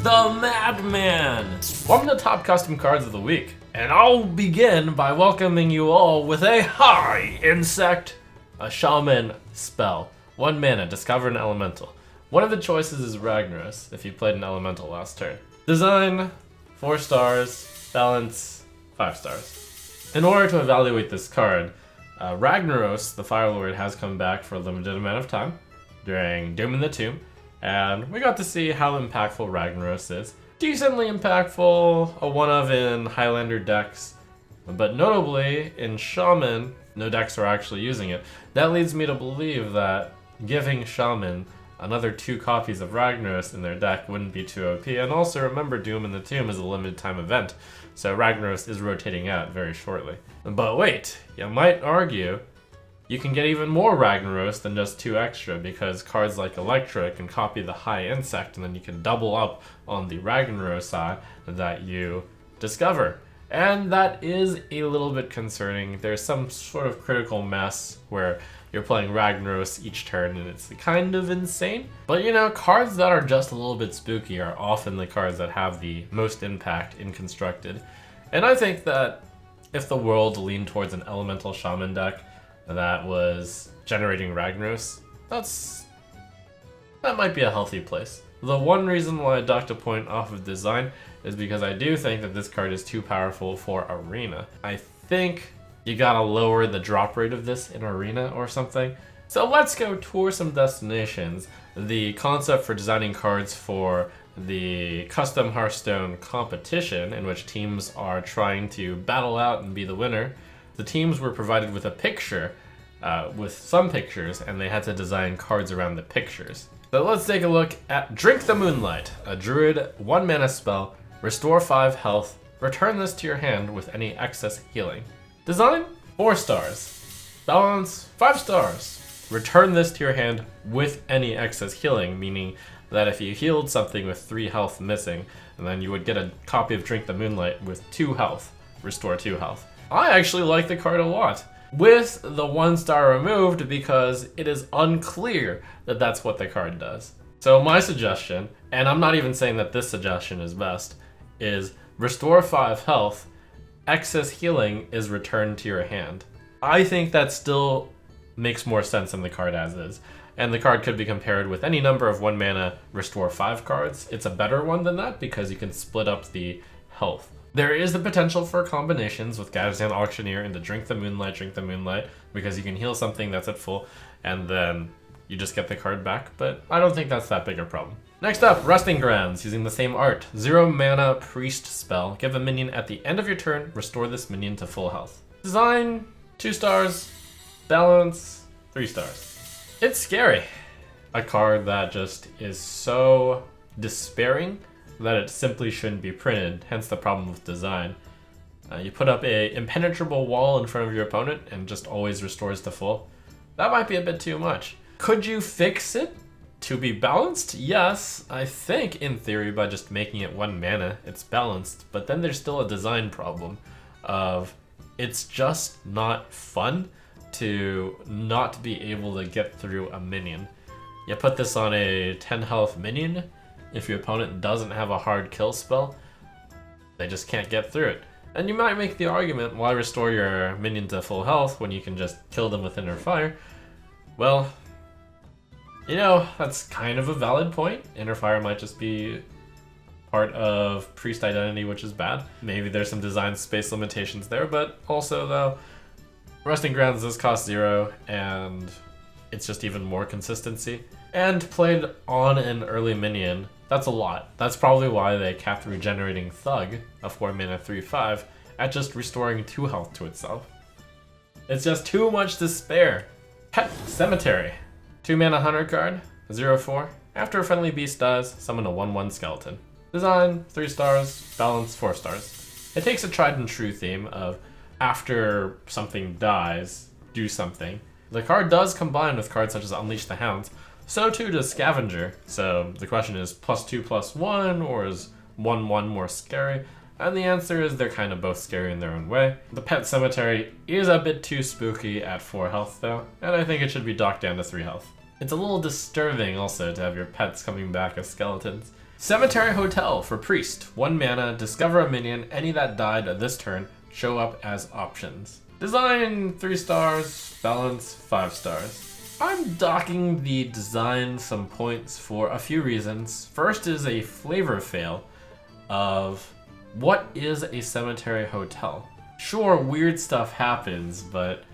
the Madman! One of the top custom cards of the week, and I'll begin by welcoming you all with a Hi Insect, a Shaman spell. 1 mana, discover an elemental. One of the choices is Ragnaros, if you played an elemental last turn. Design, 4 stars, balance, 5 stars. In order to evaluate this card, Ragnaros, the Fire Lord, has come back for a limited amount of time during Doom in the Tomb, and we got to see how impactful Ragnaros is. Decently impactful, a one-of in Highlander decks, but notably in Shaman, no decks are actually using it. That leads me to believe that giving Shaman another 2 copies of Ragnaros in their deck wouldn't be too OP, and also remember Doom in the Tomb is a limited time event, so Ragnaros is rotating out very shortly. But wait, you might argue you can get even more Ragnaros than just 2 extra, because cards like Electra can copy the High Insect, and then you can double up on the Ragnaros side that you discover. And that is a little bit concerning. There's some sort of critical mess where you're playing Ragnaros each turn and it's kind of insane. But you know, cards that are just a little bit spooky are often the cards that have the most impact in Constructed. And I think that if the world leaned towards an Elemental Shaman deck that was generating Ragnaros, that might be a healthy place. The one reason why I docked a point off of design is because I do think that this card is too powerful for Arena. I think you gotta lower the drop rate of this in Arena or something. So let's go tour some destinations. The concept for designing cards for the custom Hearthstone competition, in which teams are trying to battle out and be the winner, the teams were provided with a picture, with some pictures, and they had to design cards around the pictures. So let's take a look at Drink the Moonlight, a druid 1 mana spell, restore 5 health, return this to your hand with any excess healing. Design, 4 stars. Balance, 5 stars. Return this to your hand with any excess healing, meaning that if you healed something with 3 health missing, and then you would get a copy of Drink the Moonlight with 2 health, restore 2 health. I actually like the card a lot, with the 1 star removed because it is unclear that that's what the card does. So my suggestion, and I'm not even saying that this suggestion is best, is restore 5 health, excess healing is returned to your hand. I think that still makes more sense than the card as is. And the card could be compared with any number of 1 mana restore 5 cards. It's a better one than that because you can split up the health. There is the potential for combinations with Gadgetzan Auctioneer into Drink the Moonlight, because you can heal something that's at full, and then you just get the card back, but I don't think that's that big a problem. Next up, Resting Grounds, using the same art. 0 mana priest spell. Give a minion at the end of your turn, restore this minion to full health. Design, 2 stars. Balance, 3 stars. It's scary. A card that just is so despairing that it simply shouldn't be printed, hence the problem with design. You put up a impenetrable wall in front of your opponent and just always restores to full. That might be a bit too much. Could you fix it to be balanced? Yes, I think in theory by just making it 1 mana, it's balanced, but then there's still a design problem of it's just not fun to not be able to get through a minion. You put this on a 10 health minion, if your opponent doesn't have a hard kill spell, they just can't get through it. And you might make the argument, why restore your minion to full health when you can just kill them with Inner Fire? Well, you know, that's kind of a valid point. Inner Fire might just be part of Priest Identity, which is bad. Maybe there's some design space limitations there, but also though, Resting Grounds does cost 0, and it's just even more consistency. And played on an early minion, that's a lot. That's probably why they capped Regenerating Thug, a 4 mana 3/5, at just restoring 2 health to itself. It's just too much to spare. Pet Cemetery. 2 mana hunter card, 0/4. After a friendly beast dies, summon a 1/1 skeleton. Design, 3 stars. Balance, 4 stars. It takes a tried and true theme of after something dies, do something. The card does combine with cards such as Unleash the Hounds, so too does Scavenger. So the question is +2/+1, or is 1/1 more scary? And the answer is they're kind of both scary in their own way. The Pet Cemetery is a bit too spooky at 4 health though, and I think it should be docked down to 3 health. It's a little disturbing also to have your pets coming back as skeletons. Cemetery Hotel for Priest. 1 mana, discover a minion, any that died this turn, show up as options. Design 3 stars, balance 5 stars. I'm docking the design some points for a few reasons. First is a flavor fail of what is a cemetery hotel. Sure, weird stuff happens, but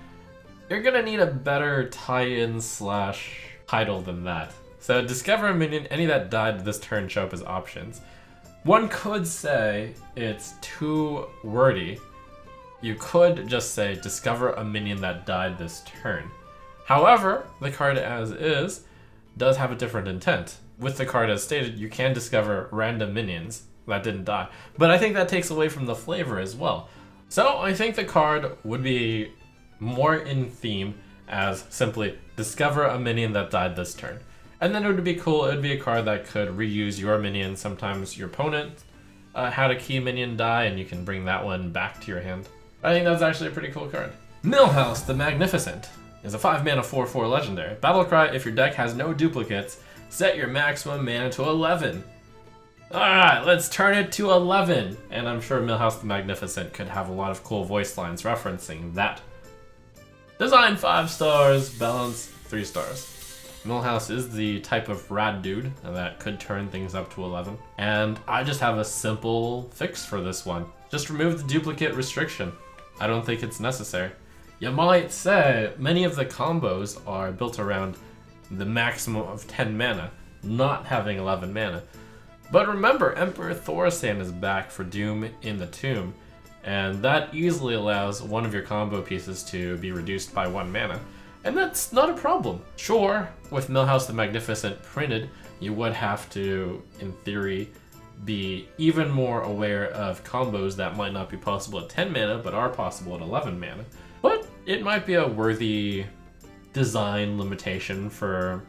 you're gonna need a better tie-in / title than that. So discover a minion, any that died this turn show up as options. One could say it's too wordy. You could just say discover a minion that died this turn. However, the card as is does have a different intent. With the card as stated, you can discover random minions that didn't die. But I think that takes away from the flavor as well. So I think the card would be more in theme as simply discover a minion that died this turn. And then it would be cool, it would be a card that could reuse your minion. Sometimes your opponent had a key minion die and you can bring that one back to your hand. I think that's actually a pretty cool card. Milhouse the Magnificent is a 5 mana 4/4 legendary. Battlecry, if your deck has no duplicates, set your maximum mana to 11. Alright, let's turn it to 11. And I'm sure Milhouse the Magnificent could have a lot of cool voice lines referencing that. Design 5 stars, balance 3 stars. Milhouse is the type of rad dude that could turn things up to 11. And I just have a simple fix for this one. Just remove the duplicate restriction. I don't think it's necessary. You might say many of the combos are built around the maximum of 10 mana, not having 11 mana. But remember, Emperor Thorsan is back for Doom in the Tomb, and that easily allows one of your combo pieces to be reduced by 1 mana. And that's not a problem. Sure, with Milhouse the Magnificent printed, you would have to, in theory, be even more aware of combos that might not be possible at 10 mana, but are possible at 11 mana. But it might be a worthy design limitation for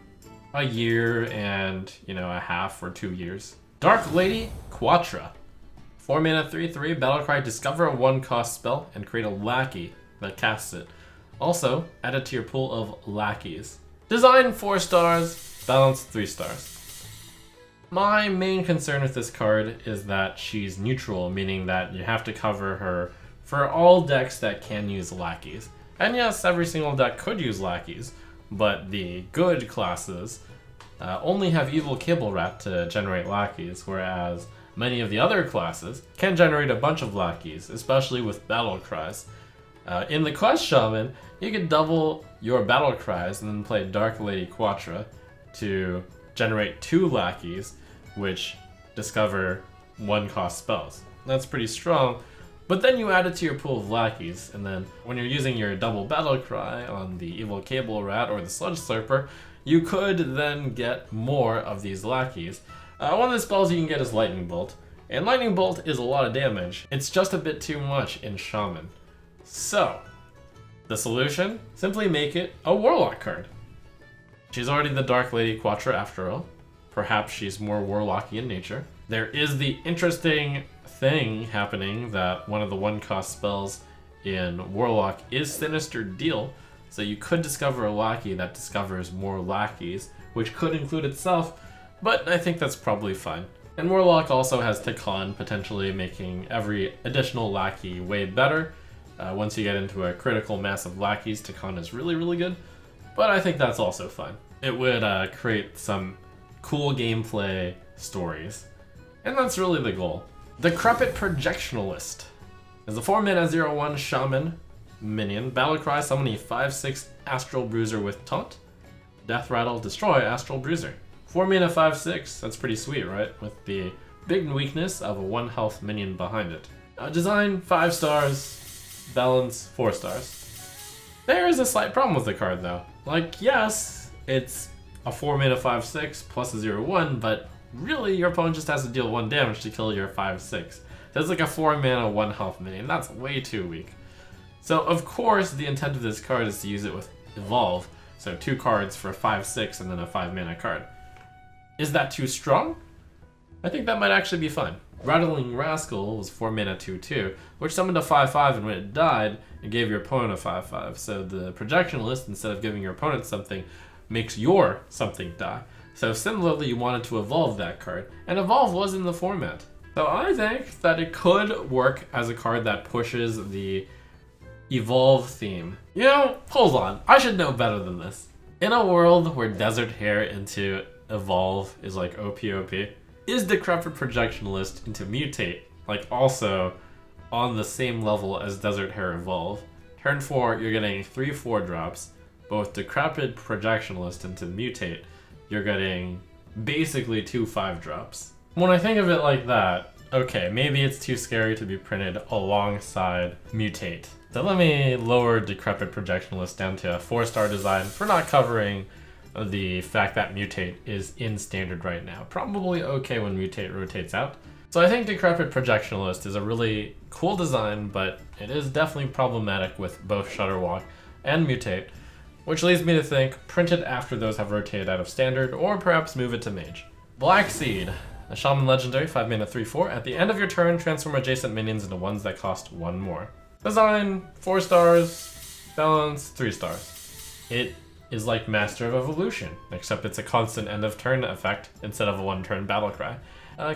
a year and, a half or 2 years. Dark Lady Quattro. 4 mana 3/3, Battlecry, discover a 1-cost spell and create a lackey that casts it. Also, add it to your pool of lackeys. Design 4 stars, balance 3 stars. My main concern with this card is that she's neutral, meaning that you have to cover her for all decks that can use lackeys. And yes, every single deck could use lackeys, but the good classes only have Evil Cable Rat to generate lackeys, whereas many of the other classes can generate a bunch of lackeys, especially with battle cries. In the Quest Shaman, you can double your battle cries and then play Dark Lady Quattro to generate 2 lackeys, which discover 1-cost spells. That's pretty strong, but then you add it to your pool of lackeys, and then when you're using your double battle cry on the Evil Cable Rat or the Sludge Slurper, you could then get more of these lackeys. One of the spells you can get is Lightning Bolt, and Lightning Bolt is a lot of damage. It's just a bit too much in Shaman. So, the solution? Simply make it a Warlock card. She's already the Dark Lady Quattro after all. Perhaps she's more Warlocky in nature. There is the interesting thing happening that one of the 1-cost spells in Warlock is Sinister Deal, so you could discover a lackey that discovers more lackeys, which could include itself, but I think that's probably fine. And Warlock also has Tikan, potentially making every additional lackey way better. Once you get into a critical mass of lackeys, Tikan is really, really good, but I think that's also fine. It would create some cool gameplay stories, and that's really the goal. The Crumpet Projectionalist is a 4 mana 0/1 Shaman minion. Battlecry, summon a 5/6 Astral Bruiser with Taunt. Death Rattle, destroy Astral Bruiser. 4 mana 5/6, that's pretty sweet, right? With the big weakness of a 1 health minion behind it. Design 5 stars, balance 4 stars. There is a slight problem with the card though. Like, yes, it's a 4 mana 5/6 plus a 0/1, but really your opponent just has to deal 1 damage to kill your 5/6. That's like a 4 mana 1 health minion. That's way too weak. So of course the intent of this card is to use it with Evolve, so 2 cards for 5/6 and then a 5 mana card. Is that too strong? I think that might actually be fine. Rattling Rascal was 4 mana 2/2, which summoned a 5/5, and when it died, it gave your opponent a 5/5. So the Projectionalist, instead of giving your opponent something, makes your something die. So similarly, you wanted to evolve that card, and evolve was in the format. So I think that it could work as a card that pushes the evolve theme. You know, hold on, I should know better than this. In a world where Desert Hair into evolve is like OP, is Decrepit Projectionalist into mutate like also on the same level as Desert Hair evolve? Turn 4, you're getting 3 4-drops. Both Decrepit Projectionalist into mutate, you're getting basically 2 5-drops. When I think of it like that, okay, maybe it's too scary to be printed alongside mutate. So let me lower Decrepit Projectionalist down to a 4-star design for not covering the fact that mutate is in standard right now. Probably okay when mutate rotates out. So I think Decrepit Projectionalist is a really cool design, but it is definitely problematic with both Shutterwalk and mutate, which leads me to think print it after those have rotated out of standard, or perhaps move it to mage. Black Seed, a Shaman Legendary, 5 mana 3/4. At the end of your turn, transform adjacent minions into ones that cost 1 more. Design, 4 stars, balance, 3 stars. It is like Master of Evolution, except it's a constant end of turn effect instead of a 1-turn battle cry.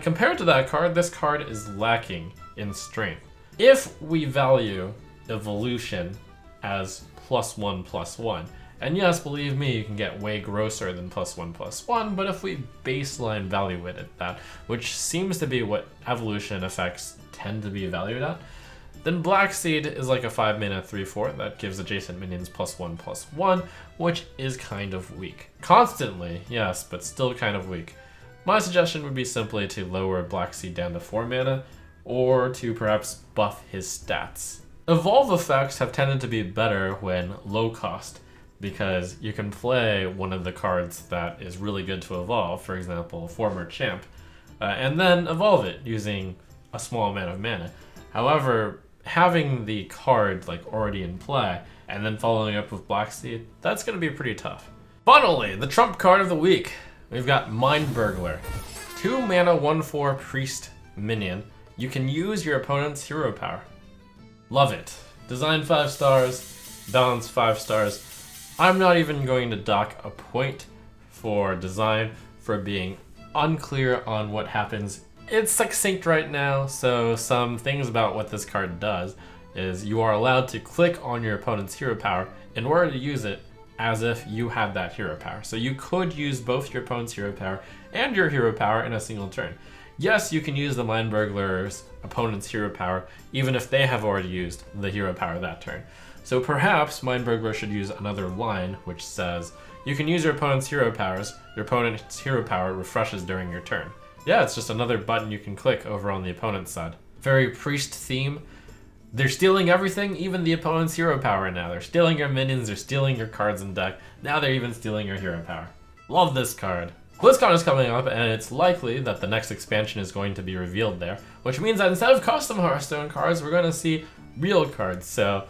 Compared to that card, this card is lacking in strength. If we value evolution as +1/+1, and yes, believe me, you can get way grosser than +1/+1, but if we baseline value it at that, which seems to be what evolution effects tend to be valued at, then Black Seed is like a 5 mana 3/4 that gives adjacent minions +1/+1, which is kind of weak. Constantly, yes, but still kind of weak. My suggestion would be simply to lower Black Seed down to 4 mana, or to perhaps buff his stats. Evolve effects have tended to be better when low cost, because you can play one of the cards that is really good to evolve, for example, Former Champ, and then evolve it using a small amount of mana. However, having the card like already in play and then following up with Black Seed, that's going to be pretty tough. Finally, the trump card of the week. We've got Mind Burglar. 2 mana 1/4 priest minion. You can use your opponent's hero power. Love it. Design 5 stars, balance 5 stars. I'm not even going to dock a point for design for being unclear on what happens. It's succinct right now, so some things about what this card does is you are allowed to click on your opponent's hero power in order to use it as if you had that hero power. So you could use both your opponent's hero power and your hero power in a single turn. Yes, you can use the Mind Burglar's opponent's hero power even if they have already used the hero power that turn. So perhaps Mind Burglar should use another line which says, you can use your opponent's hero powers, your opponent's hero power refreshes during your turn. Yeah, it's just another button you can click over on the opponent's side. Very priest theme. They're stealing everything, even the opponent's hero power now. They're stealing your minions, they're stealing your cards in deck. Now they're even stealing your hero power. Love this card. BlizzCon is coming up, and it's likely that the next expansion is going to be revealed there, which means that instead of custom Hearthstone cards, we're going to see real cards. So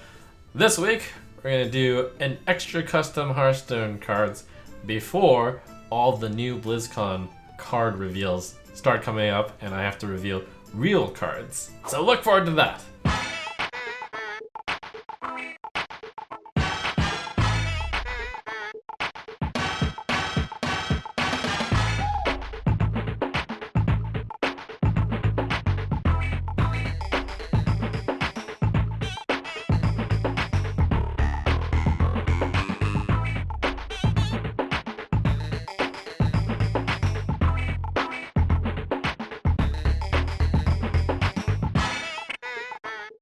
this week, we're going to do an extra custom Hearthstone cards before all the new BlizzCon card reveals start coming up, and I have to reveal real cards. So look forward to that.